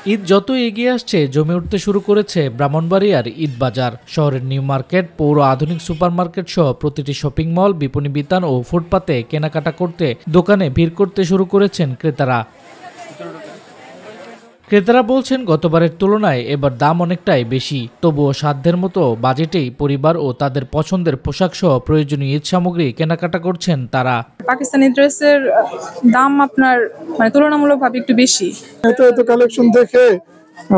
ঈদ যত এগিয়ে আসছে জমে উঠতে শুরু করেছে ব্রাহ্মণবাড়িয়ার ঈদ বাজার। শহরের নিউ মার্কেট, পৌর আধুনিক সুপারমার্কেট সহ প্রতিটি শপিং মল, বিপণী বিতান ও ফুটপাতে কেনাকাটা করতে দোকানে ভিড় করতে শুরু করেছেন ক্রেতারা। ক্রেতারা বলছেন গতবারের তুলনায় এবার দাম অনেকটাই বেশি, তবুও সাধ্যের মতো বাজেটেই পরিবার ও তাদের পছন্দের পোশাক সহ প্রয়োজনীয় ঈদ সামগ্রী কেনাকাটা করছেন তারা। পাকিস্তানি ড্রেসের দাম আপনার তুলনামূলকভাবে একটু বেশি। এত কালেকশন দেখে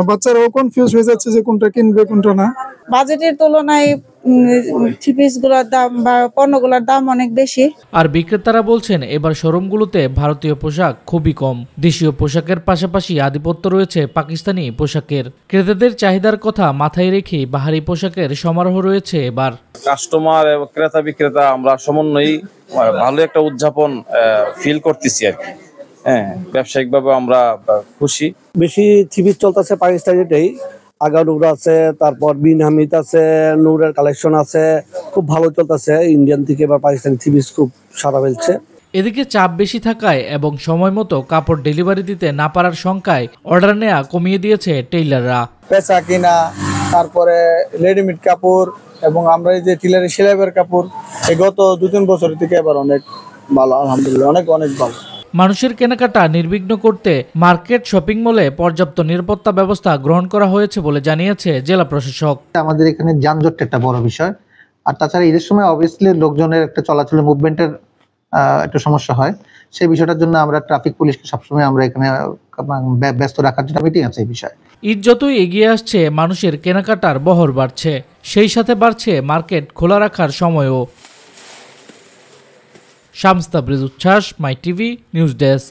বাচ্চারাও কনফিউজ হয়ে যাচ্ছে যে কোনটা কিনবে কোনটা না। বাজেটের তুলনায় থ্রি পিসগুলোর দাম বা পণ্যগুলোর দাম অনেক বেশি। আর বিক্রেতারা বলছেন এবার শোরুমগুলোতে ভারতীয় পোশাক খুবই কম। দেশীয় পোশাকের পাশাপাশি আধিপত্য রয়েছে পাকিস্তানি পোশাকের। ক্রেতাদের চাহিদার কথা মাথায় রেখে বাহারি পোশাকের সমারোহ রয়েছে এবার। কাস্টমার এবং ক্রেতা বিক্রেতা আমরা সমন্বয়ই ভালো একটা উদযাপন ফিল করতেছি আর কি। হ্যাঁ, ব্যবসায়িকভাবে আমরা খুশি। বেশি থ্রি পিস চলতেছে পাকিস্তানিটাই, আগানুর আছে, তারপর বিন হামিদ আছে, নূরের কালেকশন আছে, খুব ভালো চলতেছে। ইন্ডিয়ান থেকে বা পাকিস্তানি থ্রি পিস খুব সারা ফেলছে। এদিকে চাপ বেশি থাকায় এবং সময় মতো কাপড় ডেলিভারি দিতে না পারার শঙ্কায় অর্ডার নেওয়া কমিয়ে দিয়েছে টেইলাররা। পেঁচা কিনা, তারপরে রেডিমেড কাপড় এবং আমরা এই যে টেইলারের সেলাইয়ের কাপড় গত 2-3 বছর থেকে এবার অনেক ভালো, আলহামদুলিল্লাহ অনেক ভালো। মানুষের কেনাকাটা নির্বিঘ্ন করতে মার্কেট, শপিং মলে পর্যাপ্ত নিরাপত্তা ব্যবস্থা গ্রহণ করা হয়েছে বলে জানিয়েছে জেলা প্রশাসক। আমাদের এখানে যানজট একটা বড় বিষয়, আর তাছাড়া ঈদের সময় অবভিয়াসলি লোকজনের একটা চলাচলের মুভমেন্টের একটা সমস্যা হয়। সেই বিষয়টার জন্য আমরা ট্রাফিক পুলিশকে সবসময় আমরা এখানে ব্যস্ত রাখার জন্য মিটিং আছে এই বিষয়ে। ঈদ যতই এগিয়ে আসছে মানুষের কেনাকাটার বহর বাড়ছে, সেই সাথে বাড়ছে মার্কেট খোলা রাখার সময়ও। শামস তাবরেজ উচ্ছ্বাস, মাই টিভি নিউজ ডেস্ক।